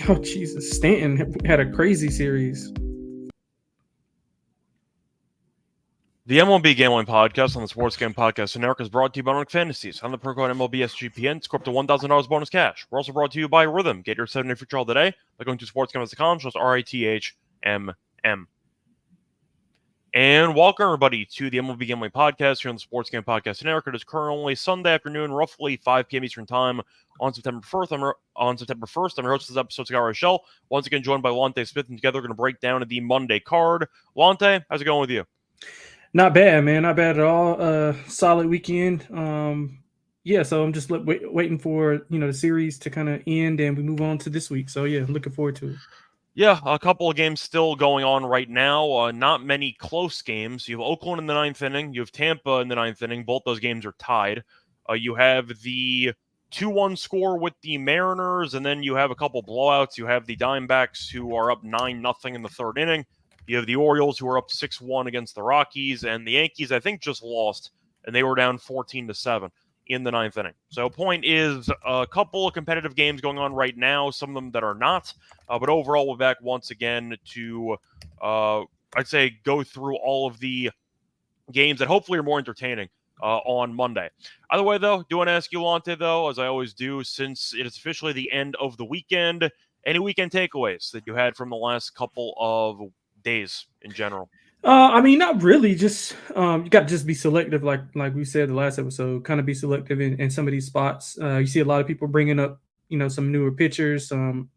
Oh, Jesus. Stanton had a crazy series. The MLB Gambling Podcast on the Sports Game Podcast Network is brought to you by Monarch Fantasies. On the pro code MLB SGPN, score up to $1,000 bonus cash. We're also brought to you by Rhythm. Get your 7-day free trial today by going to sportsgambling.com/RITHMM. And welcome, everybody, to the MLB Gambling Podcast here on the Sports Game Podcast Network. It is currently Sunday afternoon, roughly 5 p.m. Eastern Time on September 1st. I'm your host of this episode, Scott Reichel. Once again, joined by Lonte Smith, and together we're going to break down the Monday card. Lonte, how's it going with you? Not bad, man. Not bad at all. Solid weekend. Yeah, so I'm just waiting for the series to kind of end and we move on to this week. So yeah, looking forward to it. Yeah, a couple of games still going on right now. Not many close games. You have Oakland in the ninth inning. You have Tampa in the ninth inning. Both those games are tied. You have the 2-1 score with the Mariners, and then you have a couple blowouts. You have the Diamondbacks, who are up 9-0 in the third inning. You have the Orioles, who are up 6-1 against the Rockies, and the Yankees, I think, just lost, and they were down 14-7 in the ninth inning. So point is, a couple of competitive games going on right now, some of them that are not. But overall, we're back once again to, I'd say, go through all of the games that hopefully are more entertaining on Monday. Either way, though, do want to ask you, Lonte, though, as I always do, since it is officially the end of the weekend, any weekend takeaways that you had from the last couple of days in general? I mean, not really. Just you got to just be selective, like we said the last episode. Kind of be selective in some of these spots. You see a lot of people bringing up, some newer pitchers, some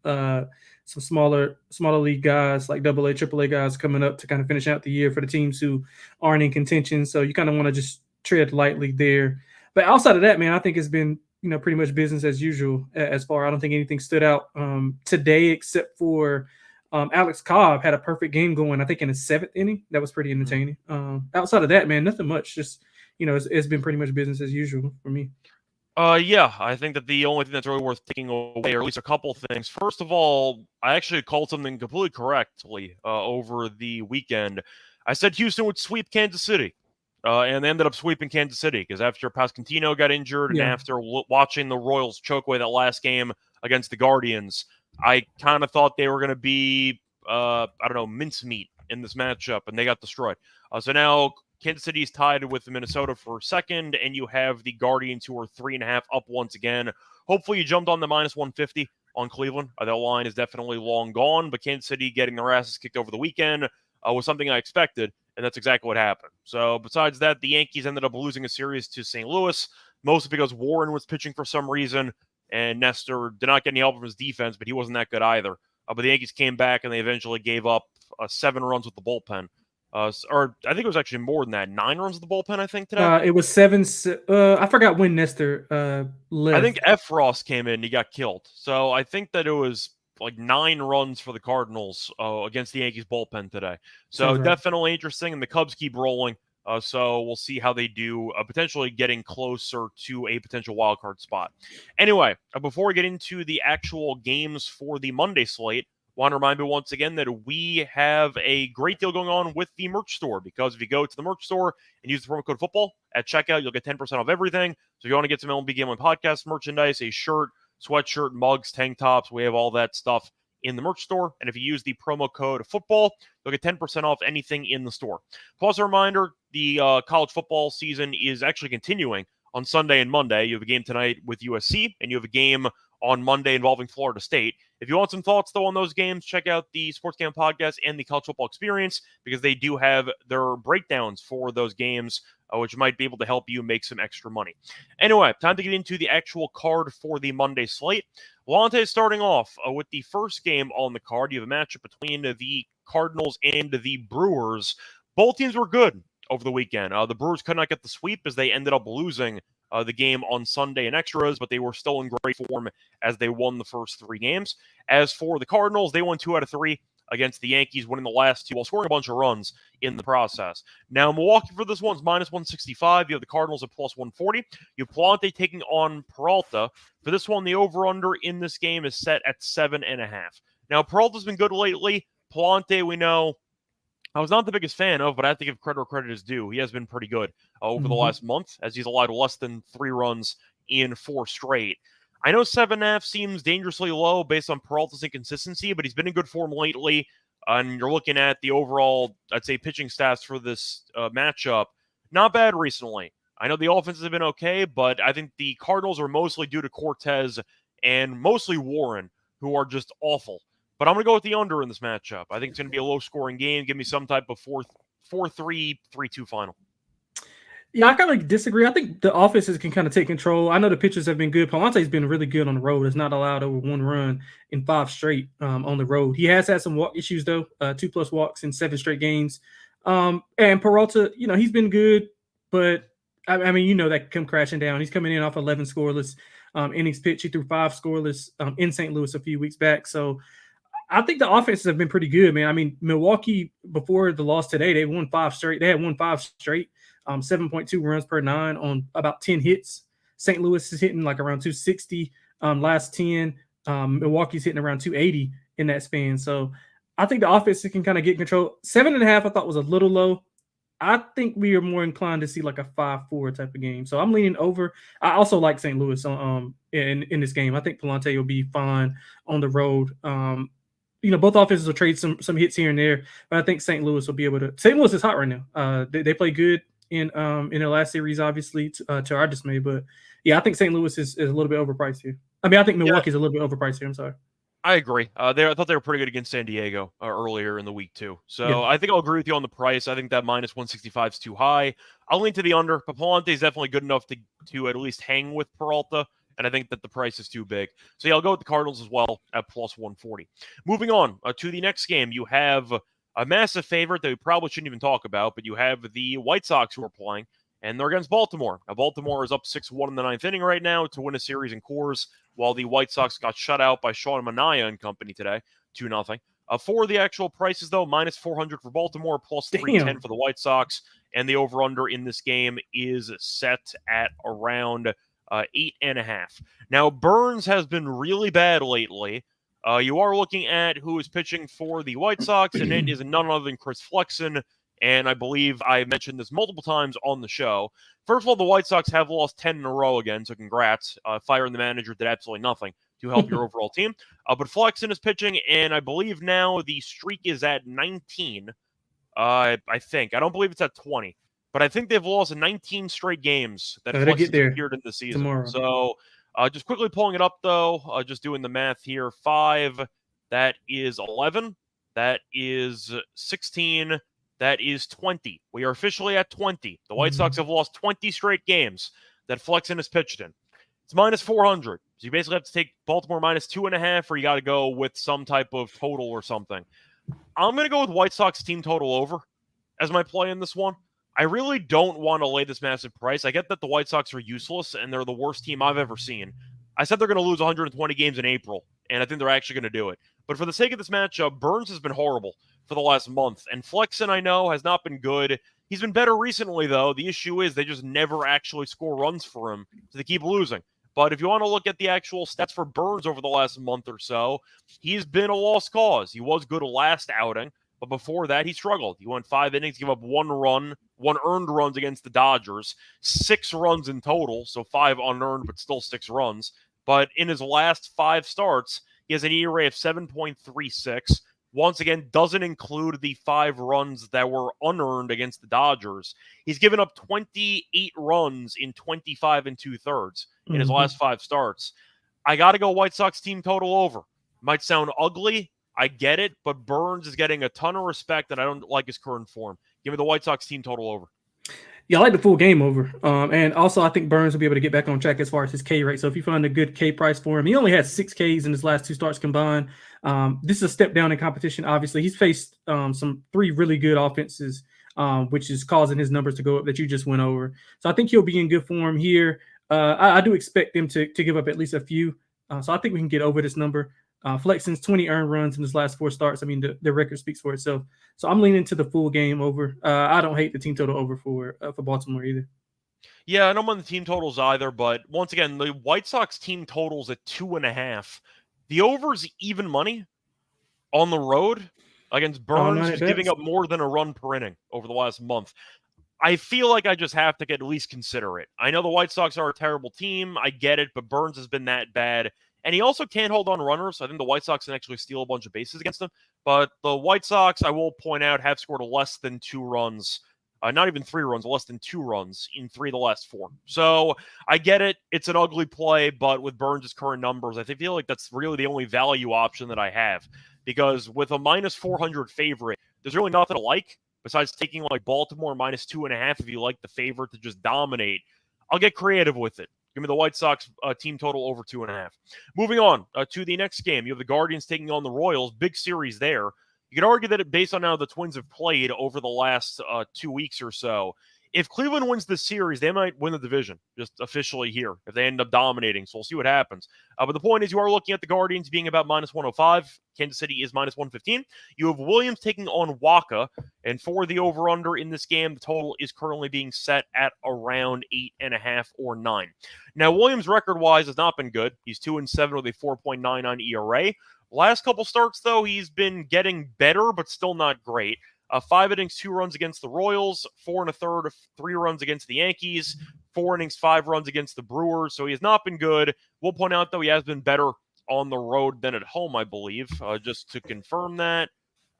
smaller league guys like AA, AAA guys coming up to kind of finish out the year for the teams who aren't in contention. So you kind of want to just tread lightly there. But outside of that, man, I think it's been pretty much business as usual. As far, I don't think anything stood out today except for. Alex Cobb had a perfect game going, I think, in the seventh inning. That was pretty entertaining. Outside of that, man, nothing much. Just, it's been pretty much business as usual for me. Yeah, I think that the only thing that's really worth taking away, or at least a couple things. First of all, I actually called something completely correctly over the weekend. I said Houston would sweep Kansas City, and they ended up sweeping Kansas City because after Pasquantino got injured and Yeah. after watching the Royals choke away that last game against the Guardians, I kind of thought they were going to be, I don't know, mincemeat in this matchup, and they got destroyed. So now Kansas City is tied with Minnesota for second, and you have the Guardians, who are 3.5 up once again. Hopefully you jumped on the minus 150 on Cleveland. That line is definitely long gone, but Kansas City getting their asses kicked over the weekend was something I expected, and that's exactly what happened. So besides that, the Yankees ended up losing a series to St. Louis, mostly because Warren was pitching for some reason, and Nestor did not get any help from his defense, but he wasn't that good either. But the Yankees came back, and they eventually gave up 7 runs with the bullpen. Or I think it was actually more than that. 9 runs with the bullpen, I think, today. It was 7. I forgot when Nestor left. I think Efros came in and he got killed. So I think that it was like 9 runs for the Cardinals against the Yankees bullpen today. So Sounds right. definitely interesting, and the Cubs keep rolling. So we'll see how they do, potentially getting closer to a potential wild card spot. Anyway, before we get into the actual games for the Monday slate, want to remind you once again that we have a great deal going on with the merch store, because if you go to the merch store and use the promo code football at checkout, you'll get 10% off everything. So if you want to get some MLB Gambling Podcast merchandise, a shirt, sweatshirt, mugs, tank tops, we have all that stuff in the merch store. And if you use the promo code football, you'll get 10% off anything in the store. Plus, a reminder, the college football season is actually continuing on Sunday and Monday. You have a game tonight with USC, and you have a game on Monday involving Florida State. If you want some thoughts, though, on those games, check out the Sports Game Podcast and the College Football Experience, because they do have their breakdowns for those games, which might be able to help you make some extra money. Anyway, time to get into the actual card for the Monday slate. Lonte is starting off with the first game on the card. You have a matchup between the Cardinals and the Brewers. Both teams were good over the weekend. The Brewers could not get the sweep as they ended up losing the game on Sunday in extras, but they were still in great form as they won the first 3 games. As for the Cardinals, they won 2 out of 3 against the Yankees, winning the last 2 while scoring a bunch of runs in the process. Now, Milwaukee for this one's minus 165. You have the Cardinals at plus 140. You have Plante taking on Peralta. For this one, the over-under in this game is set at 7.5. Now, Peralta's been good lately. Plante, we know, I was not the biggest fan of, but I have to give credit where credit is due. He has been pretty good over the last month, as he's allowed less than 3 runs in 4 straight. I know 7.5 seems dangerously low based on Peralta's inconsistency, but he's been in good form lately. And you're looking at the overall, I'd say, pitching stats for this matchup. Not bad recently. I know the offenses have been okay, but I think the Cardinals are mostly due to Cortez and mostly Warren, who are just awful. But I'm going to go with the under in this matchup. I think it's going to be a low-scoring game. Give me some type of 4-3, 3-2 final. Yeah, I kind of disagree. I think the offenses can kind of take control. I know the pitchers have been good. Palante's been really good on the road. Has not allowed over 1 run in 5 straight on the road. He has had some walk issues though, 2+ walks in 7 straight games. And Peralta, he's been good, but I mean, that come crashing down. He's coming in off 11 scoreless innings pitched. He threw 5 scoreless in St. Louis a few weeks back. So I think the offenses have been pretty good, man. I mean, Milwaukee before the loss today, they won 5 straight. They had won 5 straight. 7.2 runs per 9 on about 10 hits. St. Louis is hitting like around 260 last 10. Milwaukee's hitting around 280 in that span. So I think the offense can kind of get control. 7.5 I thought was a little low. I think we are more inclined to see like a 5-4 type of game. So I'm leaning over. I also like St. Louis in this game. I think Palante will be fine on the road. Both offenses will trade some hits here and there, but I think St. Louis will be able to. St. Louis is hot right now. They play good in their last series, obviously, to our dismay. But yeah, I think St. Louis is a little bit overpriced here. I mean, I think Milwaukee's a little bit overpriced here. I'm sorry. I agree. I thought they were pretty good against San Diego earlier in the week too. So Yeah. I think I'll agree with you on the price. I think that minus 165 is too high. I'll lean to the under. But Palante is definitely good enough to at least hang with Peralta. And I think that the price is too big. So yeah, I'll go with the Cardinals as well at plus 140. Moving on to the next game, you have a massive favorite that we probably shouldn't even talk about, but you have the White Sox who are playing, and they're against Baltimore. Now, Baltimore is up 6-1 in the 9th inning right now to win a series in Coors, while the White Sox got shut out by Sean Manaea and company today, 2-0. For the actual prices, though, minus 400 for Baltimore, plus 310 for the White Sox, and the over-under in this game is set at around 8.5. Now, Burns has been really bad lately. You are looking at who is pitching for the White Sox, and it is none other than Chris Flexen. And I believe I mentioned this multiple times on the show. First of all, the White Sox have lost 10 in a row again, so congrats. Firing the manager did absolutely nothing to help your overall team. But Flexen is pitching, and I believe now the streak is at 19. I think. I don't believe it's at 20. But I think they've lost 19 straight games that Flexen's appeared in the season. Tomorrow. So just quickly pulling it up, though, just doing the math here. 5, that is 11. That is 16. That is 20. We are officially at 20. The White Sox have lost 20 straight games that Flexen has pitched in. It's minus 400. So you basically have to take Baltimore minus 2.5, or you got to go with some type of total or something. I'm going to go with White Sox team total over as my play in this one. I really don't want to lay this massive price. I get that the White Sox are useless, and they're the worst team I've ever seen. I said they're going to lose 120 games in April, and I think they're actually going to do it. But for the sake of this matchup, Burns has been horrible for the last month. And Flexen, I know, has not been good. He's been better recently, though. The issue is they just never actually score runs for him, so they keep losing. But if you want to look at the actual stats for Burns over the last month or so, he's been a lost cause. He was good last outing, but before that, he struggled. He went 5 innings, gave up 1 earned runs against the Dodgers, 6 runs in total, so 5 unearned, but still 6 runs. But in his last 5 starts, he has an ERA of 7.36. Once again, doesn't include the 5 runs that were unearned against the Dodgers. He's given up 28 runs in 25 2/3 in his last 5 starts. I got to go White Sox team total over. Might sound ugly. I get it, but Burns is getting a ton of respect, and I don't like his current form. Give me the White Sox team total over. Yeah, I like the full game over. And also, I think Burns will be able to get back on track as far as his K rate. So if you find a good K price for him, he only had 6 Ks in his last 2 starts combined. This is a step down in competition, obviously. He's faced 3 really good offenses, which is causing his numbers to go up that you just went over. So I think he'll be in good form here. I do expect them to give up at least a few. So I think we can get over this number. Flexen's 20 earned runs in his last 4 starts. I mean, the record speaks for itself. So I'm leaning to the full game over. I don't hate the team total over for Baltimore either. Yeah, I don't mind the team totals either, but once again, the White Sox team totals at 2.5. The over's even money on the road against Burns, who's giving up more than a run per inning over the last month. I feel like I just have to at least consider it. I know the White Sox are a terrible team. I get it, but Burnes has been that bad. And he also can't hold on runners. I think the White Sox can actually steal a bunch of bases against them. But the White Sox, I will point out, have scored less than 2 runs. Not even 3 runs, less than 2 runs in 3 of the last 4. So I get it. It's an ugly play, but with Burnes' current numbers, I feel like that's really the only value option that I have. Because with a minus 400 favorite, there's really nothing to like. Besides taking like Baltimore minus 2.5, if you like the favorite to just dominate, I'll get creative with it. Give me the White Sox team total over 2.5. Moving on to the next game, you have the Guardians taking on the Royals. Big series there. You could argue that based on how the Twins have played over the last 2 weeks or so, if Cleveland wins this series, they might win the division, just officially here, if they end up dominating. So we'll see what happens. But the point is, you are looking at the Guardians being about minus 105. Kansas City is minus 115. You have Williams taking on Waka. And for the over-under in this game, the total is currently being set at around 8.5 or 9. Now, Williams record-wise has not been good. He's 2-7 with a 4.99 ERA. Last couple starts, though, he's been getting better, but still not great. 5 innings, 2 runs against the Royals, 4 1/3, 3 runs against the Yankees, 4 innings, 5 runs against the Brewers. So he has not been good. We'll point out, though, he has been better on the road than at home, I believe, just to confirm that.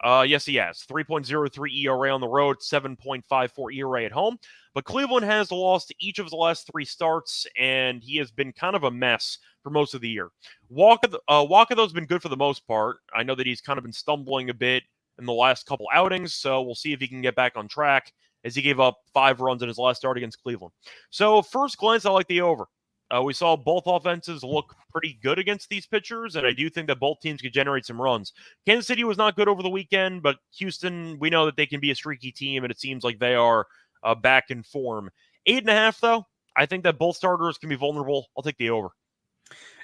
Yes, he has. 3.03 ERA on the road, 7.54 ERA at home. But Cleveland has lost each of his last 3 starts, and he has been kind of a mess for most of the year. Waka, though, has been good for the most part. I know that he's kind of been stumbling a bit in the last couple outings, so we'll see if he can get back on track, as he gave up 5 runs in his last start against Cleveland. So, first glance, I like the over. We saw both offenses look pretty good against these pitchers, and I do think that both teams could generate some runs. Kansas City was not good over the weekend, but Houston, we know that they can be a streaky team, and it seems like they are back in form. 8.5, though, I think that both starters can be vulnerable. I'll take the over.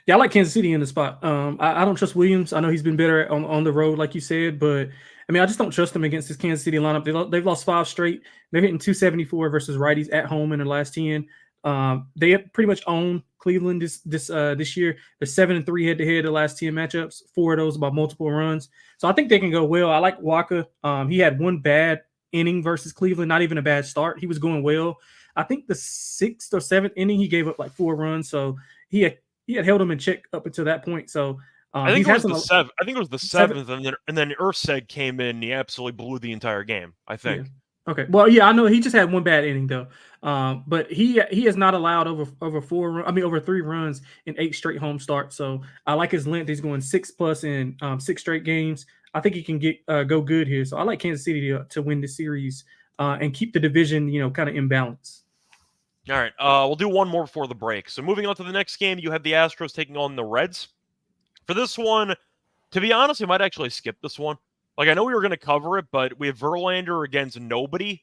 Yeah, I like Kansas City in the spot. I don't trust Williams. I know he's been better on the road, like you said, but I mean, I just don't trust them against this Kansas City lineup. They've lost 5 straight. They're hitting 274 versus righties at home in the last 10. They pretty much own Cleveland this year. They're 7-3 head-to-head the last 10 matchups. 4 of those by multiple runs. So I think they can go well. I like Waka. He had 1 bad inning versus Cleveland, not even a bad start. He was going well. I think the 6th or 7th inning, he gave up like 4 runs. So he had held him in check up until that point. So I think it was the 7th. I think it was the 7th, and then Urseg came in. And he absolutely blew the entire game, I think. Yeah. Okay. Well, yeah, I know he just had 1 bad inning though. But he has not allowed over 3 runs in 8 straight home starts. So I like his length. He's going 6+ in 6 straight games. I think he can go good here. So I like Kansas City to win the series and keep the division, kind of in balance. All right, we'll do one more before the break. So moving on to the next game, you have the Astros taking on the Reds. For this one, to be honest, we might actually skip this one. Like, I know we were going to cover it, but we have Verlander against nobody.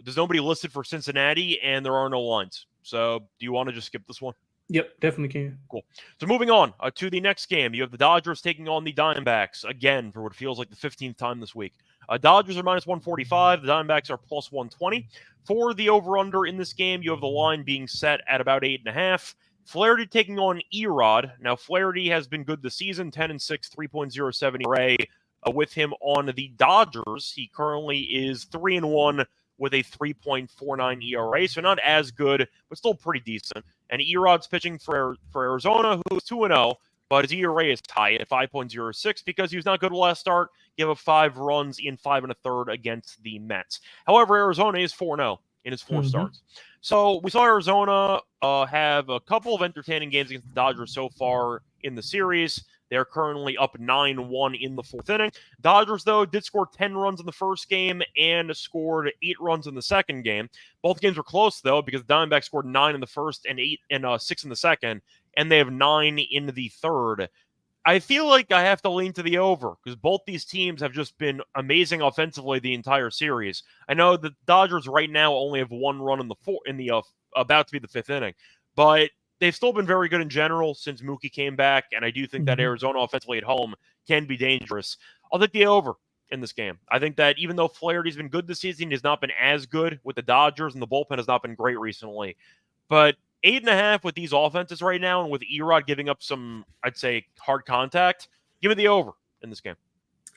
There's nobody listed for Cincinnati, and there are no lines. So do you want to just skip this one? Yep, definitely can. Cool. So moving on to the next game, you have the Dodgers taking on the Diamondbacks, again, for what feels like the 15th time this week. Dodgers are minus 145. The Diamondbacks are plus 120. For the over-under in this game, you have the line being set at about 8.5. Flaherty taking on Erod. Now, Flaherty has been good this season, 10-6, 3.07 ERA. With him on the Dodgers, he currently is 3-1 with a 3.49 ERA, so not as good, but still pretty decent. And Erod's pitching for Arizona, who is 2-0, but his ERA is high at 5.06 because he was not good last start. Gave up 5 runs in 5 1/3 against the Mets. However, Arizona is 4-0 in his 4 starts. So we saw Arizona have a couple of entertaining games against the Dodgers so far in the series. They're currently up 9-1 in the 4th inning. Dodgers, though, did score 10 runs in the first game and scored 8 runs in the second game. Both games were close, though, because the Diamondbacks scored 9 in the first and 6 in the second, and they have 9 in the third. I feel like I have to lean to the over because both these teams have just been amazing offensively the entire series. I know the Dodgers right now only have 1 run in the about to be the 5th inning, but they've still been very good in general since Mookie came back, and I do think that Arizona offensively at home can be dangerous. I'll take the over in this game. I think that even though Flaherty's been good this season, he's not been as good with the Dodgers, and the bullpen has not been great recently. But 8.5 with these offenses right now, and with Erod giving up some, I'd say, hard contact, give me the over in this game.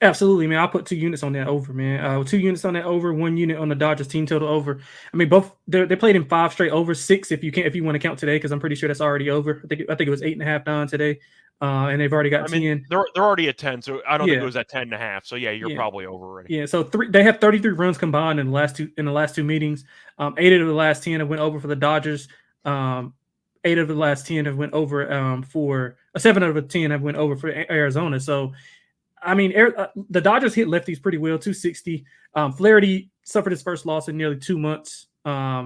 Absolutely, man. I'll put 2 units on that over, man. 2 units on that over, 1 unit on the Dodgers team total over. I mean, both they played in 5 straight over, 6 if you want to count today, because I'm pretty sure that's already over. I think it was 8.5 down today, and they've already got I mean, 10. they're already at 10, so I don't think it Yeah, was at 10.5. So yeah, you're yeah, probably over already. yeah. So they have 33 runs combined in the last two meetings. 8 of the last 10 have went over for the Dodgers. 8 of the last 10 have went over for 7 of the 10 have went over for Arizona. So I mean, the Dodgers hit lefties pretty well, 260. Flaherty suffered his first loss in nearly 2 months. ERA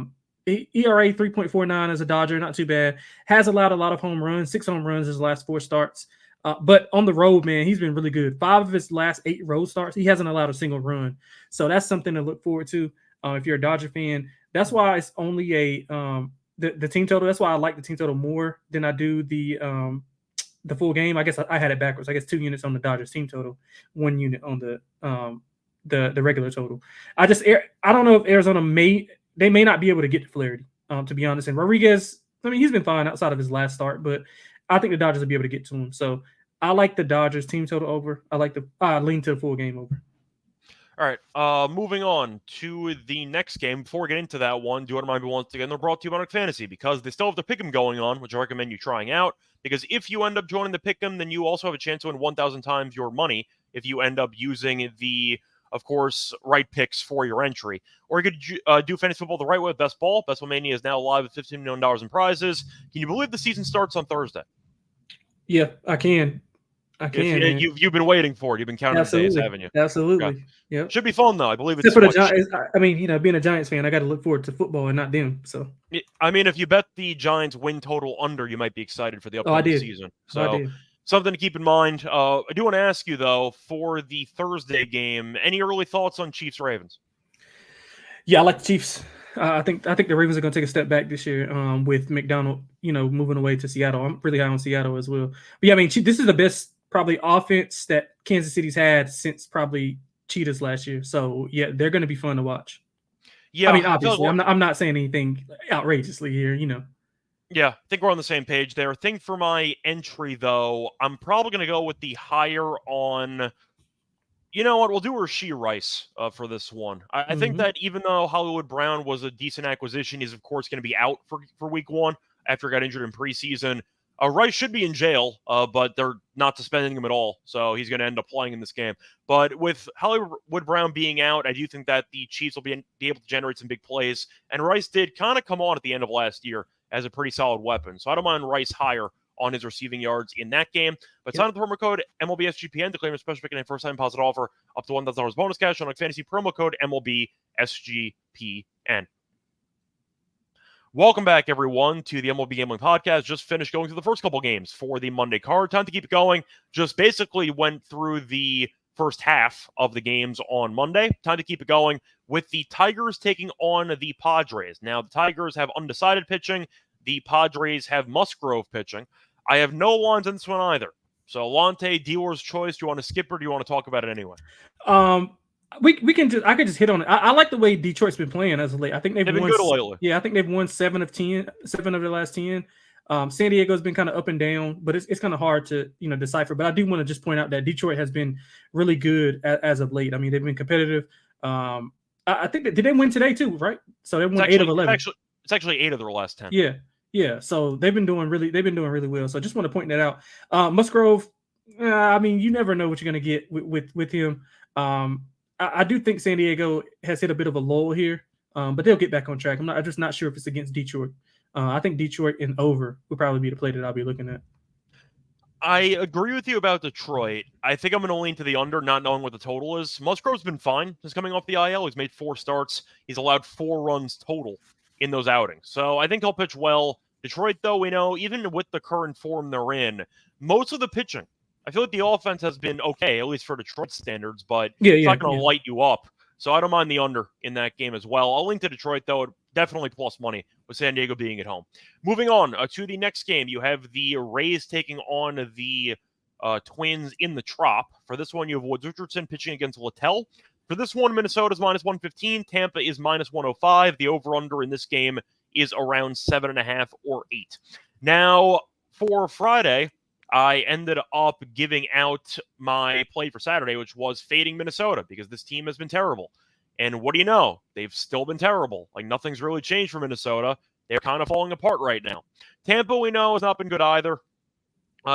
3.49 as a Dodger, not too bad. Has allowed a lot of home runs, 6 home runs his last 4 starts. But on the road, man, he's been really good. 5 of his last 8 road starts, he hasn't allowed a single run. So that's something to look forward to if you're a Dodger fan. That's why it's only the team total. That's why I like the team total more than I do the full game. I guess I had it backwards. I guess 2 units on the Dodgers team total, 1 unit on the regular total. I don't know if Arizona may not be able to get to Flaherty, to be honest. And Rodriguez, I mean, he's been fine outside of his last start, but I think the Dodgers will be able to get to him. So I like the Dodgers team total over. I like lean to the full game over. All right, moving on to the next game. Before we get into that one, do you want to mind me once again, they're brought to you by Monarch Fantasy, because they still have the Pick'em going on, which I recommend you trying out, because if you end up joining the Pick'em, then you also have a chance to win 1,000 times your money if you end up using the, of course, right picks for your entry. Or you could do fantasy football the right way with Best Ball. Best Ball Mania is now live with $15 million in prizes. Can you believe the season starts on Thursday? Yeah, I can. You've been waiting for it. You've been counting the days, haven't you? Absolutely. Yeah. Should be fun, though. I believe Except it's for the what, Giants. I mean, being a Giants fan, I got to look forward to football and not them. So I mean, if you bet the Giants win total under, you might be excited for the I upcoming did. season. Oh, I So did. something to keep in mind. I do want to ask you, though, for the Thursday game, any early thoughts on Chiefs-Ravens? Yeah, I like the Chiefs. I think the Ravens are going to take a step back this year with McDonald, moving away to Seattle. I'm really high on Seattle as well. But yeah, I mean, this is the best probably offense that Kansas City's had since probably Cheetahs last year. So yeah, they're going to be fun to watch. Yeah, I mean, I feel obviously, like I'm not saying anything outrageously here. Yeah, I think we're on the same page there. Thing for my entry, though, I'm probably going to go with the higher on. You know what? We'll do Rashee Rice for this one. I think that even though Hollywood Brown was a decent acquisition, he's of course going to be out for week 1 after he got injured in preseason. Rice should be in jail, but they're not suspending him at all, so he's going to end up playing in this game. But with Hollywood Brown being out, I do think that the Chiefs will be able to generate some big plays. And Rice did kind of come on at the end of last year as a pretty solid weapon, so I don't mind Rice higher on his receiving yards in that game. But sign up the promo code MLB SGPN to claim a special pick and a first-time deposit offer up to $1,000 bonus cash on Fantasy, promo code MLB SGPN. Welcome back, everyone, to the MLB Gambling Podcast. Just finished going through the first couple games for the Monday card. Time to keep it going. Just basically went through the first half of the games on Monday. Time to keep it going with the Tigers taking on the Padres. Now, the Tigers have undecided pitching. The Padres have Musgrove pitching. I have no lines in this one either. So, Lonte, dealer's choice. Do you want to skip or do you want to talk about it anyway? We can just I could just hit on it. I like the way Detroit's been playing as of late. I think they've been won good lately. Yeah, I think they've won 7 of their last 10. San Diego's been kind of up and down, but it's kind of hard to decipher. But I do want to just point out that Detroit has been really good as of late. I mean, they've been competitive. I think did they win today too, right? So they won 8 of 11. It's actually 8 of their last 10. Yeah. So they've been doing really well. So I just want to point that out. Musgrove, I mean, you never know what you're going to get with him. I do think San Diego has hit a bit of a lull here, but they'll get back on track. I'm just not sure if it's against Detroit. I think Detroit and over would probably be the play that I'll be looking at. I agree with you about Detroit. I think I'm going to lean to the under, not knowing what the total is. Musgrove's been fine. He's coming off the IL. He's made 4 starts. He's allowed 4 runs total in those outings. So I think he'll pitch well. Detroit, though, we know, even with the current form they're in, most of the pitching, I feel like the offense has been okay, at least for Detroit standards, but it's not going to light you up. So I don't mind the under in that game as well. I'll link to Detroit, though. Definitely plus money with San Diego being at home. Moving on to the next game, you have the Rays taking on the Twins in the Trop. For this one, you have Woods Richardson pitching against Littell. For this one, Minnesota's minus 115. Tampa is minus 105. The over-under in this game is around 7.5 or 8. Now, for Friday, I ended up giving out my play for Saturday, which was fading Minnesota because this team has been terrible. And what do you know? They've still been terrible. Like, nothing's really changed for Minnesota. They're kind of falling apart right now. Tampa, we know, has not been good either.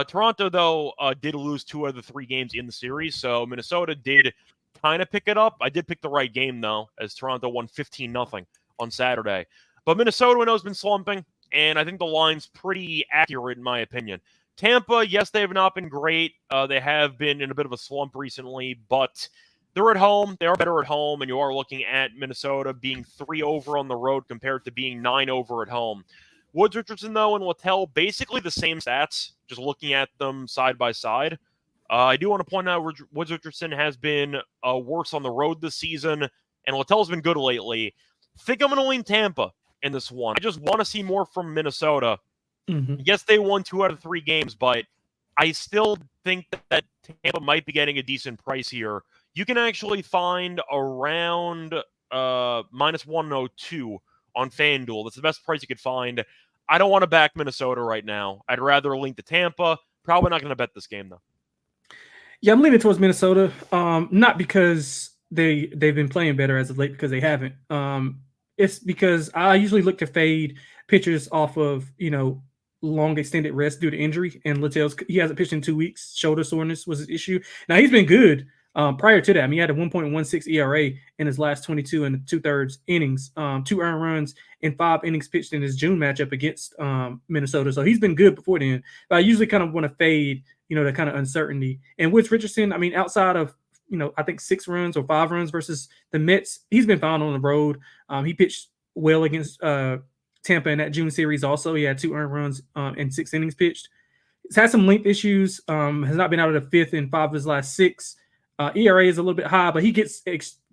Toronto, though, did lose 2 out of the 3 games in the series, so Minnesota did kind of pick it up. I did pick the right game, though, as Toronto won 15-0 on Saturday. But Minnesota, we know, has been slumping, and I think the line's pretty accurate in my opinion. Tampa, yes, they have not been great. They have been in a bit of a slump recently, but they're at home. They are better at home, and you are looking at Minnesota being 3 over on the road compared to being 9 over at home. Woods Richardson, though, and Littell, basically the same stats, just looking at them side by side. I do want to point out Woods Richardson has been worse on the road this season, and Littell's been good lately. Think I'm going to lean Tampa in this one. I just want to see more from Minnesota. Mm-hmm. Yes, they won 2 out of 3 games, but I still think that Tampa might be getting a decent price here. You can actually find around minus 102 on FanDuel. That's the best price you could find. I don't want to back Minnesota right now. I'd rather lean to Tampa. Probably not going to bet this game, though. Yeah, I'm leaning towards Minnesota. Not because they've been playing better as of late, because they haven't. It's because I usually look to fade pitchers off of, long extended rest due to injury. And Littell's, he hasn't pitched in 2 weeks. Shoulder soreness was his issue. Now, he's been good. Prior to that, I mean, he had a 1.16 ERA in his last 22 and 2/3 innings, 2 earned runs in 5 innings pitched in his June matchup against Minnesota. So he's been good before then. But I usually kind of want to fade, that kind of uncertainty. And Woods Richardson, I mean, outside of, I think 6 runs or 5 runs versus the Mets, he's been fine on the road. He pitched well against Tampa in that June series also. He had 2 earned runs and 6 innings pitched. He's had some length issues, has not been out of the 5th in 5 of his last 6. ERA is a little bit high, but he gets,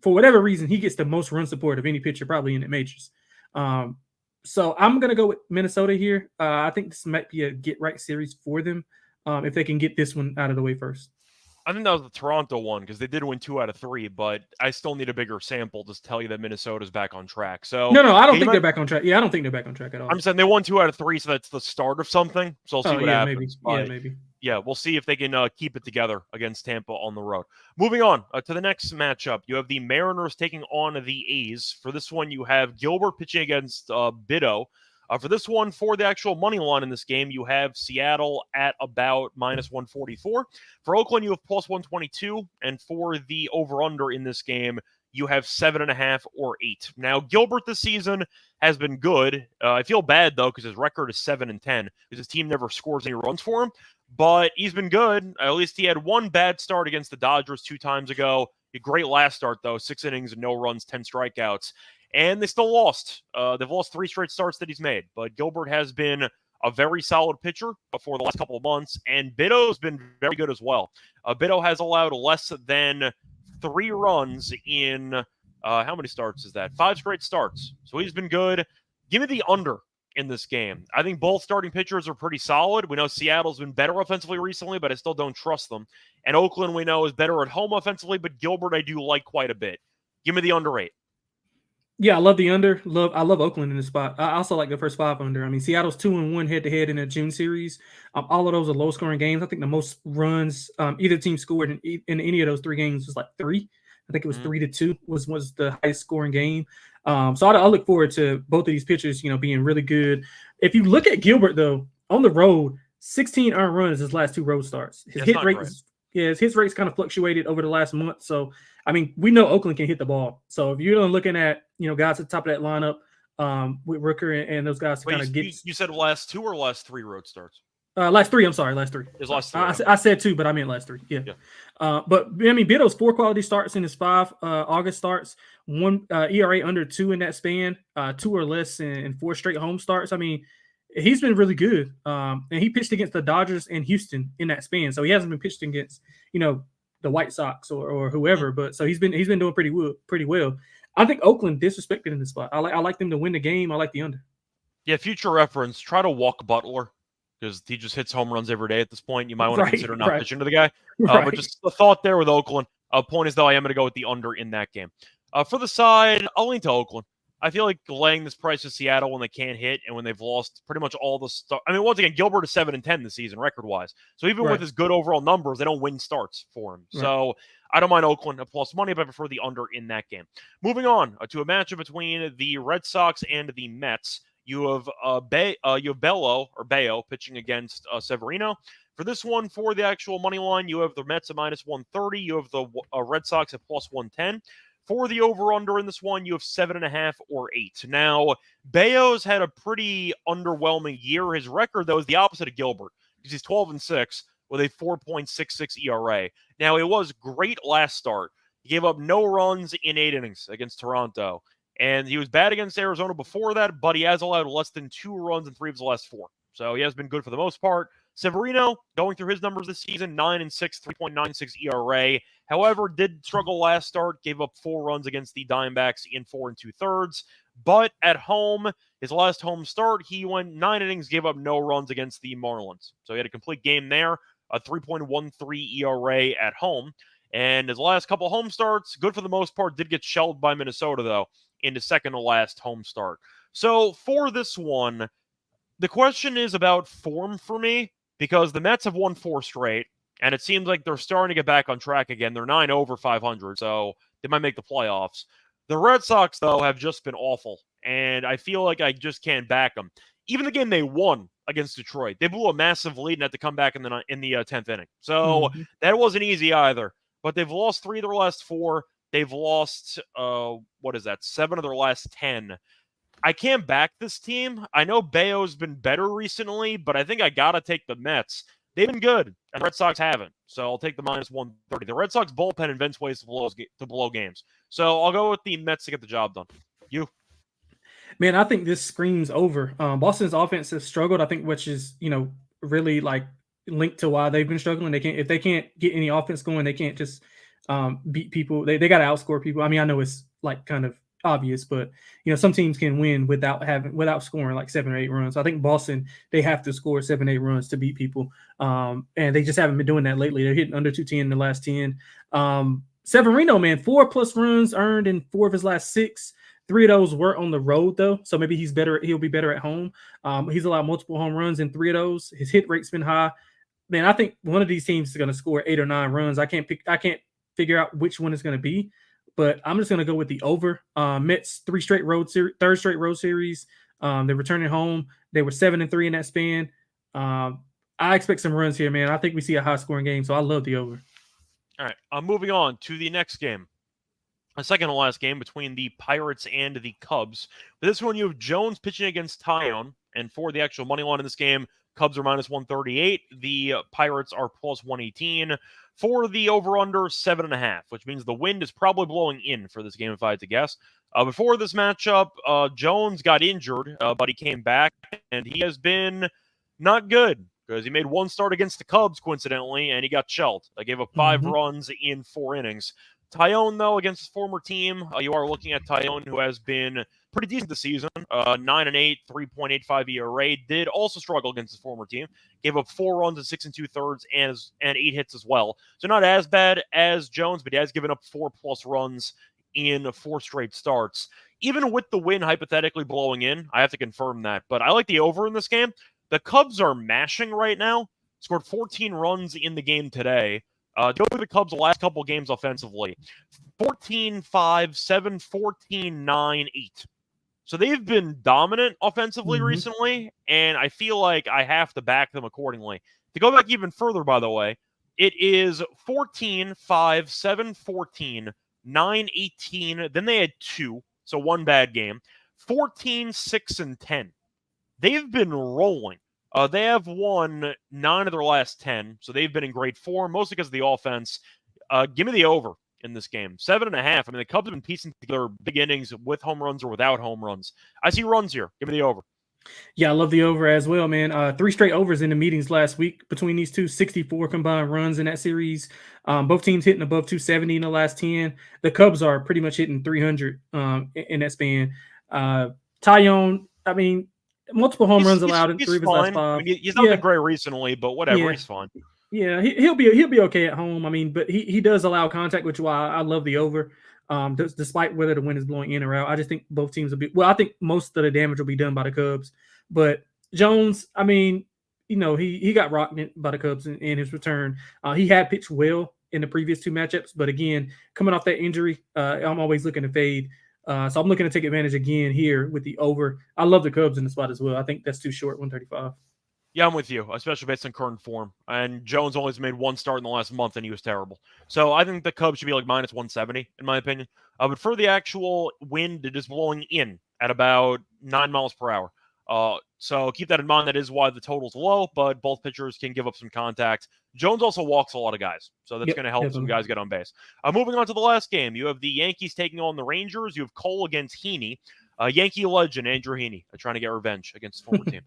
for whatever reason, he gets the most run support of any pitcher probably in the majors. So I'm going to go with Minnesota here. I think this might be a get-right series for them if they can get this one out of the way first. I think that was the Toronto one because they did win 2 out of 3, but I still need a bigger sample to tell you that Minnesota's back on track. So no, I don't think they're back on track. Yeah, I don't think they're back on track at all. I'm saying they won 2 out of 3, so that's the start of something. So I'll see what happens. Maybe. Yeah, we'll see if they can keep it together against Tampa on the road. Moving on to the next matchup, you have the Mariners taking on the A's. For this one, you have Gilbert pitching against Bido. For this one, for the actual money line in this game, you have Seattle at about minus 144. For Oakland, you have plus 122. And for the over-under in this game, you have 7.5 or 8. Now, Gilbert this season has been good. I feel bad, though, because his record is 7-10, because his team never scores any runs for him. But he's been good. At least he had 1 bad start against the Dodgers 2 times ago. A great last start, though. 6 innings and no runs, 10 strikeouts. And they still lost. They've lost 3 straight starts that he's made. But Gilbert has been a very solid pitcher for the last couple of months. And Bido's been very good as well. Bido has allowed less than 3 runs in, how many starts is that? 5 straight starts. So he's been good. Give me the under in this game. I think both starting pitchers are pretty solid. We know Seattle's been better offensively recently, but I still don't trust them. And Oakland, we know, is better at home offensively, but Gilbert I do like quite a bit. Give me the under 8. Yeah, I love the under. I love Oakland in this spot. I also like the first 5 under. I mean, Seattle's 2-1 head-to-head in the June series. All of those are low-scoring games. I think the most runs either team scored in any of those 3 games was like 3. I think it was 3-2 was the highest scoring game. So I look forward to both of these pitchers, being really good. If you look at Gilbert, though, on the road, 16 earned runs his last 2 road starts. His hit rate's kind of fluctuated over the last month. So, I mean, we know Oakland can hit the ball. So if you're looking at, guys at the top of that lineup with Rooker and those guys to kind of get. You said last 2 or last 3 road starts? Last 3. I'm sorry, last 3. His last 3. I said 2, but I meant last 3. Yeah. But I mean, Bido's 4 quality starts in his 5 August starts, 1 ERA under 2 in that span, 2 or less in 4 straight home starts. I mean, he's been really good. And he pitched against the Dodgers and Houston in that span, so he hasn't been pitched against the White Sox or whoever. But so he's been doing pretty well. I think Oakland disrespected in this spot. I like them to win the game. I like the under. Yeah, future reference. Try to walk Butler, because he just hits home runs every day at this point. You might want to consider not pitching to the guy. But just a thought there with Oakland. Point is, though, I am going to go with the under in that game. For the side, I'll lean to Oakland. I feel like laying this price to Seattle when they can't hit and when they've lost pretty much all the stuff. I mean, once again, Gilbert is 7-10 this season record-wise. So even with his good overall numbers, they don't win starts for him. Right. So I don't mind Oakland a plus money, but I prefer the under in that game. Moving on to a matchup between the Red Sox and the Mets. You have Bayo pitching against Severino. For this one, for the actual money line, you have the Mets at minus 130. You have the Red Sox at plus 110. For the over-under in this one, you have 7.5 or 8. Now, Bayo's had a pretty underwhelming year. His record, though, is the opposite of Gilbert, because he's 12-6 with a 4.66 ERA. Now, it was great last start. He gave up no runs in 8 innings against Toronto. And he was bad against Arizona before that, but he has allowed less than 2 runs in 3 of his last 4. So he has been good for the most part. Severino, going through his numbers this season, 9-6, 3.96 ERA. However, did struggle last start, gave up 4 runs against the Diamondbacks in 4 2/3. But at home, his last home start, he went 9 innings, gave up no runs against the Marlins. So he had a complete game there, a 3.13 ERA at home. And his last couple home starts, good for the most part, did get shelled by Minnesota, though, in his second to last home start. So for this one, the question is about form for me, because the Mets have won 4 straight, and it seems like they're starting to get back on track again. They're 9 over 500, so they might make the playoffs. The Red Sox, though, have just been awful, and I feel like I just can't back them. Even the game they won against Detroit, they blew a massive lead and had to come back in the 10th inning. So that wasn't easy either. But they've lost 3 of their last 4. They've lost, 7 of their last 10. I can't back this team. I know Bayo's been better recently, but I think I got to take the Mets. They've been good, and the Red Sox haven't. So I'll take the minus 130. The Red Sox bullpen invents ways to blow games. So I'll go with the Mets to get the job done. You? Man, I think this screams over. Boston's offense has struggled, I think, which is, really like linked to why they've been struggling. If they can't get any offense going, they can't just beat people. They got to outscore people. I mean, I know it's like kind of obvious, but some teams can win without scoring like 7 or 8 runs. So I think Boston, they have to score 7, 8 runs to beat people, and they just haven't been doing that lately. They're hitting under 210 in the last 10. Severino, man, 4+ runs earned in 4 of his last 6. 3 of those were on the road, though, so maybe he's better. He'll be better at home. He's allowed multiple home runs in 3 of those. His hit rate's been high. Man, I think one of these teams is going to score 8 or 9 runs. I can't figure out which one it's going to be, but I'm just going to go with the over. Mets 3 straight road series, 3rd straight road series. They're returning home. They were 7-3 in that span. I expect some runs here, man. I think we see a high scoring game, so I love the over. All right, I'm moving on to the next game. A second to last game between the Pirates and the Cubs. For this one, you have Jones pitching against Taillon, and for the actual money line in this game, Cubs are minus 138. The Pirates are plus 118. For the over-under, 7.5, which means the wind is probably blowing in for this game, if I had to guess. Before this matchup, Jones got injured, but he came back, and he has been not good, because he made 1 start against the Cubs, coincidentally, and he got shelled. They gave up 5 runs in 4 innings. Taillon, though, against his former team, you are looking at Taillon, who has been pretty decent this season. 9-8, 3.85 ERA. Did also struggle against his former team. Gave up 4 runs in 6 2/3 and 8 hits as well. So not as bad as Jones, but he has given up 4+ runs in 4 straight starts. Even with the wind hypothetically blowing in, I have to confirm that. But I like the over in this game. The Cubs are mashing right now. Scored 14 runs in the game today. Go to the Cubs' last couple games offensively. 14-5, 7, 14-9, 8. So they've been dominant offensively recently, and I feel like I have to back them accordingly. To go back even further, by the way, it is 14-5, 7, 14, 9, 18. Then they had 2, so 1 bad game. 14, 6, and 10. They've been rolling. They have won 9 of their last 10, so they've been in great form, mostly because of the offense. Give me the over in this game. 7.5. I mean, the Cubs have been piecing together big innings with home runs or without home runs. I see runs here. Give me the over. Yeah, I love the over as well, man. 3 straight overs in the meetings last week between these two. 64 combined runs in that series. Both teams hitting above 270 in the last 10. The Cubs are pretty much hitting 300 in that span. Taillon, I mean, multiple home runs allowed in 3 of his last 5. I mean, he's not been great recently, but whatever, he's fine. Yeah, he'll be okay at home. I mean, but he does allow contact, which is why I love the over. Despite whether the wind is blowing in or out. I just think both teams will be well. I think most of the damage will be done by the Cubs, but Jones, I mean, he got rocked by the Cubs in his return. He had pitched well in the previous two matchups, but again, coming off that injury, I'm always looking to fade. So I'm looking to take advantage again here with the over. I love the Cubs in the spot as well. I think that's too short, 135. Yeah, I'm with you, especially based on current form. And Jones only has made one start in the last month, and he was terrible. So I think the Cubs should be like minus 170, in my opinion. But for the actual wind, it is blowing in at about 9 miles per hour. So keep that in mind. That is why the total's low, but both pitchers can give up some contact. Jones also walks a lot of guys, so that's going to help some guys get on base. Moving on to the last game, you have the Yankees taking on the Rangers. You have Cole against Heaney. Yankee legend Andrew Heaney trying to get revenge against his former team.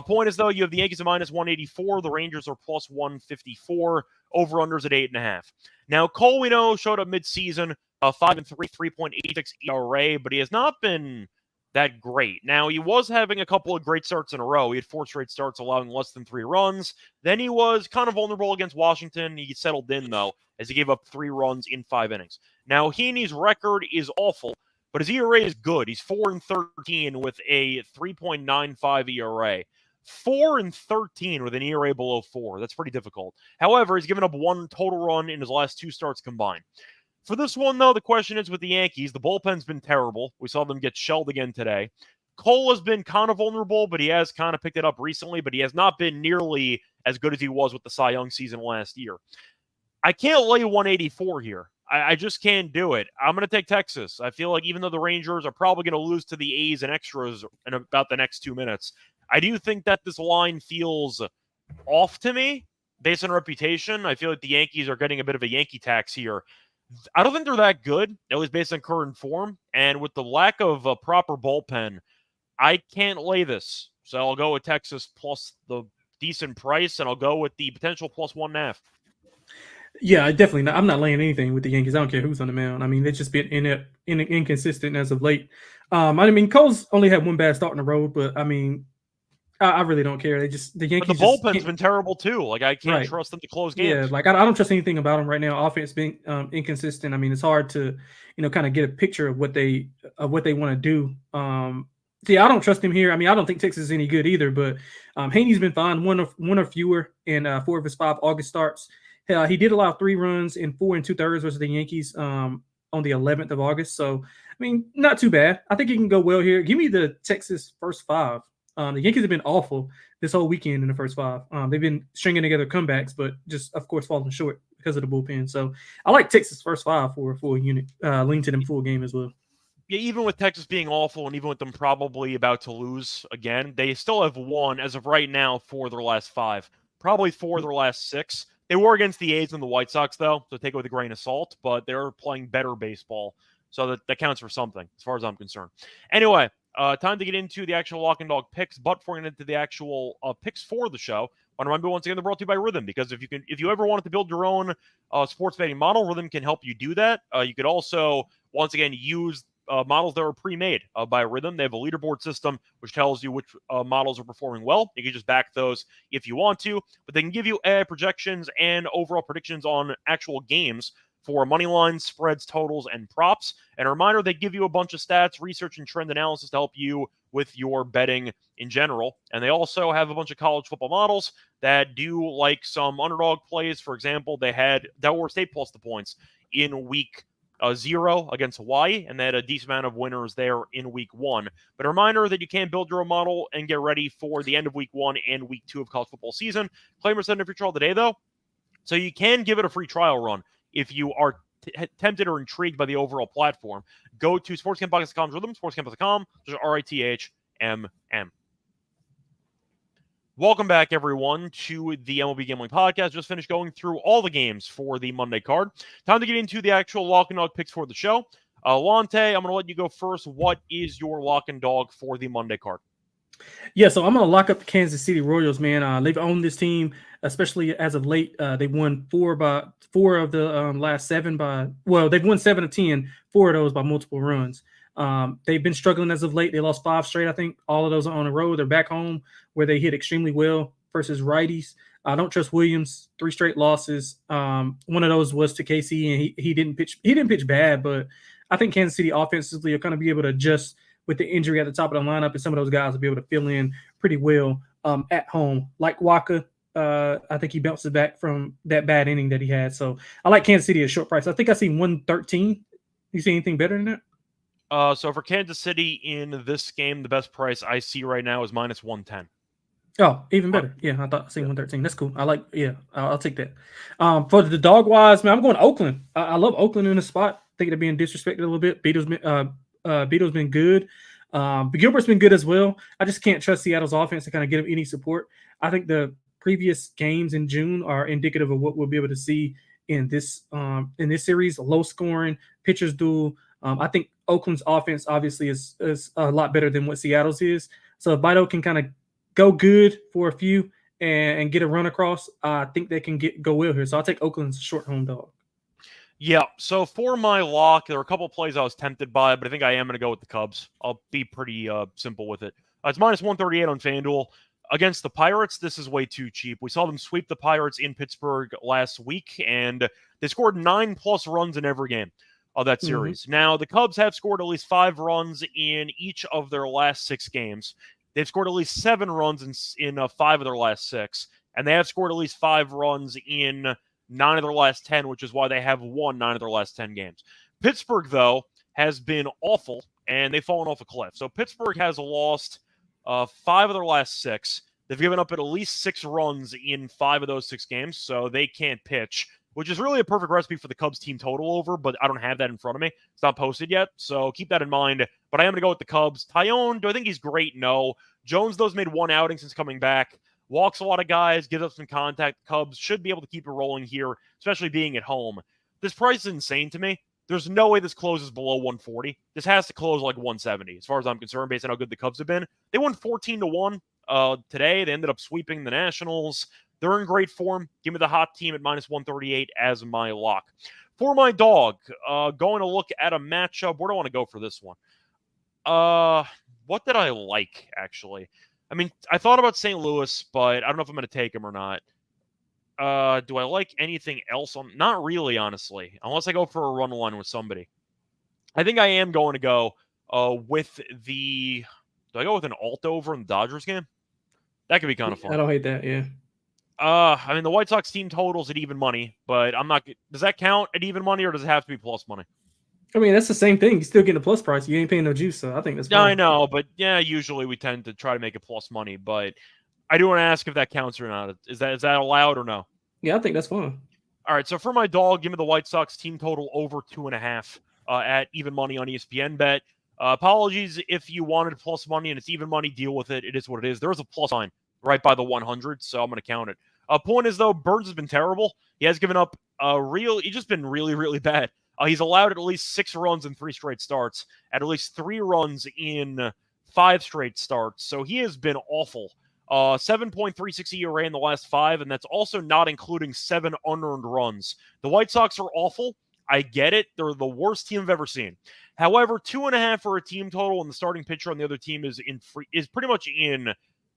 Point is, though, you have the Yankees at minus 184. The Rangers are plus 154. Over-unders at 8.5. Now, Cole, we know, showed up mid-season, 5-3, 3.86 ERA, but he has not been that great. Now, he was having a couple of great starts in a row. He had 4 straight starts allowing less than 3 runs. Then he was kind of vulnerable against Washington. He settled in, though, as he gave up 3 runs in 5 innings. Now, Heaney's record is awful, but his ERA is good. He's 4-13 with a 3.95 ERA. 4-13 with an ERA below 4. That's pretty difficult. However, he's given up 1 total run in his last 2 starts combined. For this one, though, the question is with the Yankees, the bullpen's been terrible. We saw them get shelled again today. Cole has been kind of vulnerable, but he has kind of picked it up recently, but he has not been nearly as good as he was with the Cy Young season last year. I can't lay 184 here. I just can't do it. I'm going to take Texas. I feel like even though the Rangers are probably going to lose to the A's and extras in about the next 2 minutes, I do think that this line feels off to me based on reputation. I feel like the Yankees are getting a bit of a Yankee tax here. I don't think they're that good, at least based on current form. And with the lack of a proper bullpen, I can't lay this. So I'll go with Texas plus the decent price, and I'll go with the potential plus 1.5. Yeah, definitely not. I'm not laying anything with the Yankees. I don't care who's on the mound. I mean, they've just been inconsistent as of late. I mean, Cole's only had 1 bad start in the road, but I mean, I really don't care. The Yankees. But the bullpen's been terrible too. Like I can't trust them to close games. Yeah, like I don't trust anything about them right now. Offense being inconsistent. I mean, it's hard to kind of get a picture of what they want to do. Yeah, I don't trust him here. I mean, I don't think Texas is any good either. But Haney's been fine. One or fewer in 4 of his 5 August starts. He did allow 3 runs in 4 2/3 versus the Yankees on the 11th of August. So, I mean, not too bad. I think he can go well here. Give me the Texas first 5. The Yankees have been awful this whole weekend in the first 5. They've been stringing together comebacks, but just, of course, falling short because of the bullpen. So, I like Texas first 5 for a full unit, linked to them full game as well. Yeah, even with Texas being awful and even with them probably about to lose again, they still have won, as of right now, 4 of their last 5. Probably 4 of their last 6. They were against the A's and the White Sox, though, so take it with a grain of salt, but they're playing better baseball, so that counts for something, as far as I'm concerned. Anyway, time to get into the actual Lock and Dog picks, but before we get into the actual picks for the show, I want to remind you once again they're brought to you by Rhythm, because if you ever wanted to build your own sports betting model, Rhythm can help you do that. You could also, once again, use models that are pre-made by Rhythm. They have a leaderboard system which tells you which models are performing well. You can just back those if you want to, but they can give you AI projections and overall predictions on actual games for money lines, spreads, totals, and props. And a reminder, they give you a bunch of stats, research, and trend analysis to help you with your betting in general. And they also have a bunch of college football models that do like some underdog plays. For example, they had Delaware State plus the points in week 0 against Hawaii, and they had a decent amount of winners there in week 1. But a reminder that you can build your own model and get ready for the end of week 1 and week 2 of college football season. Claim or send a free trial today, though, so you can give it a free trial run if you are tempted or intrigued by the overall platform. Go to sportscampbox.com's Rhythm, sportscamp.com, just RITHMM. Welcome back, everyone, to the MLB Gambling Podcast. Just finished going through all the games for the Monday card. Time to get into the actual Lock and Dog picks for the show. Lonte, I'm going to let you go first. What is your Lock and Dog for the Monday card? Yeah, so I'm going to lock up the Kansas City Royals, man. They've owned this team, especially as of late. They won 4 of the last 7 they've won 7 of 10, 4 of those by multiple runs. They've been struggling as of late. They lost 5 straight, I think. All of those are on the road. They're back home where they hit extremely well versus righties. I don't trust Williams. 3 straight losses. One of those was to KC, and he didn't pitch. He didn't pitch bad, but I think Kansas City offensively will kind of be able to adjust with the injury at the top of the lineup, and some of those guys will be able to fill in pretty well at home. Like Waka, I think he bounces back from that bad inning that he had. So I like Kansas City at a short price. I think I see 113. You see anything better than that? So for Kansas City in this game, the best price I see right now is minus 110. Oh, even better. Yeah, I thought I seen 113. That's cool. I like. Yeah, I'll take that. For the dog wise, man, I'm going to Oakland. I love Oakland in the spot. I think they're being disrespected a little bit. Beato's been good. But Gilbert's been good as well. I just can't trust Seattle's offense to kind of give him any support. I think the previous games in June are indicative of what we'll be able to see in this series. Low scoring, pitchers duel. I think Oakland's offense obviously is a lot better than what Seattle's is. So if Beto can kind of go good for a few and get a run across, I think they can go well here. So I'll take Oakland's short home dog. Yeah, so for my lock, there are a couple of plays I was tempted by, but I think I am going to go with the Cubs. I'll be pretty simple with it. It's minus 138 on FanDuel. Against the Pirates, this is way too cheap. We saw them sweep the Pirates in Pittsburgh last week, and they scored 9+ runs in every game of that series. Now, the Cubs have scored at least 5 runs in each of their last 6 games. They've scored at least 7 runs in 5 of their last 6, and they have scored at least 5 runs in 9 of their last 10, which is why they have won 9 of their last 10 games. Pittsburgh, though, has been awful, and they've fallen off a cliff. So Pittsburgh has lost 5 of their last 6. They've given up at least 6 runs in 5 of those 6 games, so they can't pitch, which is really a perfect recipe for the Cubs team total over, but I don't have that in front of me. It's not posted yet, so keep that in mind. But I am going to go with the Cubs. Tyone, do I think he's great? No. Jones, though's made 1 outing since coming back. Walks a lot of guys, gives up some contact. Cubs should be able to keep it rolling here, especially being at home. This price is insane to me. There's no way this closes below 140. This has to close like 170, as far as I'm concerned, based on how good the Cubs have been. They won 14-1 today. They ended up sweeping the Nationals. They're in great form. Give me the hot team at minus 138 as my lock. For my dog, going to look at a matchup. Where do I want to go for this one? What did I like, actually? I mean, I thought about St. Louis, but I don't know if I'm going to take him or not. Do I like anything else? Not really, honestly, unless I go for a run line with somebody. I think I am going to go with the... Do I go with an alt over in the Dodgers game? That could be kind of fun. I don't hate that, yeah. I mean, the White Sox team totals at even money, but I'm not... Does that count at even money, or does it have to be plus money? I mean, that's the same thing. You're still getting a plus price. You ain't paying no juice, so I think that's fine. Yeah, I know, but yeah, usually we tend to try to make it plus money, but I do want to ask if that counts or not. Is that allowed or no? Yeah, I think that's fine. All right, so for my dog, give me the White Sox team total over 2.5 at even money on ESPN bet. Apologies if you wanted plus money and it's even money, deal with it. It is what it is. There is a plus sign right by the 100, so I'm going to count it. Point is, though, Burns has been terrible. He has given up he's just been really, really bad. He's allowed at least 6 runs in 3 straight starts, at least 3 runs in 5 straight starts. So he has been awful. 7.36 ERA in the last 5, and that's also not including 7 unearned runs. The White Sox are awful. I get it. They're the worst team I've ever seen. However, 2.5 for a team total, and the starting pitcher on the other team is pretty much in,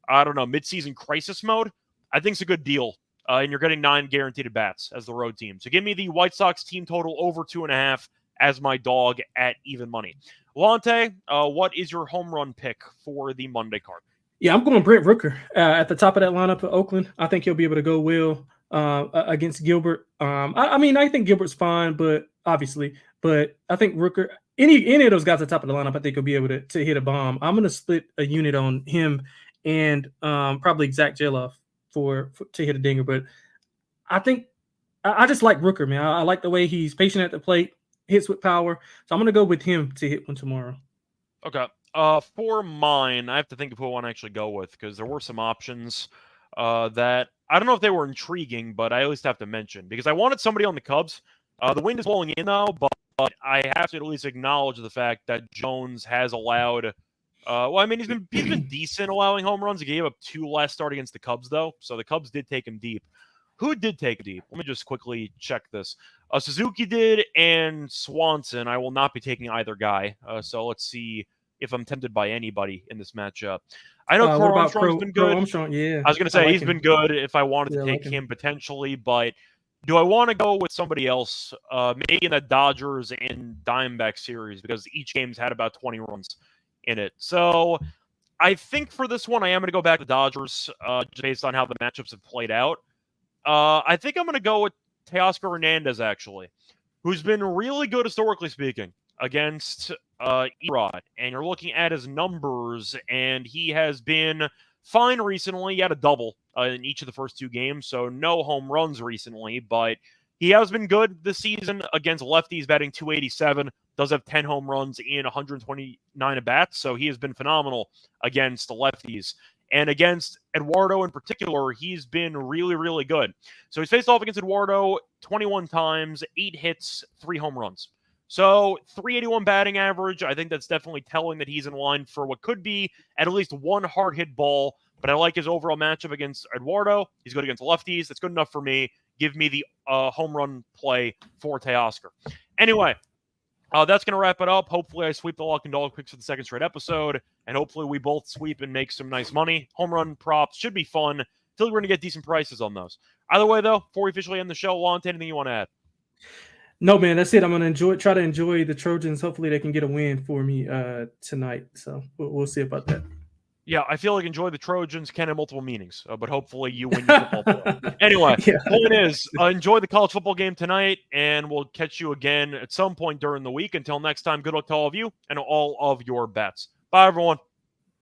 I don't know, midseason crisis mode. I think it's a good deal. And you're getting 9 guaranteed at bats as the road team. So give me the White Sox team total over 2.5 as my dog at even money. Lonte, what is your home run pick for the Monday card? Yeah, I'm going Brent Rooker at the top of that lineup for Oakland. I think he'll be able to go well against Gilbert. I mean, I think Gilbert's fine, but I think Rooker, any of those guys at the top of the lineup, I think will be able to hit a bomb. I'm going to split a unit on him and probably Zach Geloff to hit a dinger. But I think I just like Rooker, man. I like the way he's patient at the plate, hits with power. So I'm going to go with him to hit one tomorrow. Okay. For mine, I have to think of who I want to actually go with because there were some options that I don't know if they were intriguing, but I at least have to mention because I wanted somebody on the Cubs. The wind is blowing in now, but I have to at least acknowledge the fact that Jones has allowed. Well, I mean, he's been decent allowing home runs. He gave up 2 last start against the Cubs, though, so the Cubs did take him deep. Who did take deep? Let me just quickly check this. Suzuki did, and Swanson. I will not be taking either guy. So let's see if I'm tempted by anybody in this matchup. I know Crow Armstrong's been good. Armstrong, yeah. I was going to say he's been good if I wanted to take him him potentially, but Do I want to go with somebody else? Maybe in the Dodgers and Diamondback series, because each game's had about 20 runs in it. So I think for this one, I am going to go back to the Dodgers, just based on how the matchups have played out. I think I'm going to go with Teoscar Hernandez, actually, who's been really good historically speaking against Erod. And you're looking at his numbers, and he has been fine recently. He had a double in each of the first 2 games, so no home runs recently, but he has been good this season against lefties, batting .287, does have 10 home runs in 129 at-bats, so he has been phenomenal against the lefties. And against Eduardo in particular, he's been really, really good. So he's faced off against Eduardo 21 times, 8 hits, 3 home runs. So 381 batting average. I think that's definitely telling that he's in line for what could be at least one hard hit ball. But I like his overall matchup against Eduardo. He's good against lefties. That's good enough for me. Give me the home run play for Teoscar. Anyway, that's going to wrap it up. Hopefully I sweep the lock and dog picks for the second straight episode, and hopefully we both sweep and make some nice money. Home run props should be fun. I feel like we're going to get decent prices on those. Either way, though, before we officially end the show, Lonte, anything you want to add? No, man, that's it. I'm going to try to enjoy the Trojans. Hopefully they can get a win for me tonight. So we'll see about that. Yeah, I feel like enjoy the Trojans can have multiple meanings, but hopefully you win your football play. Anyway, point is, enjoy the college football game tonight, and we'll catch you again at some point during the week. Until next time, good luck to all of you and all of your bets. Bye, everyone.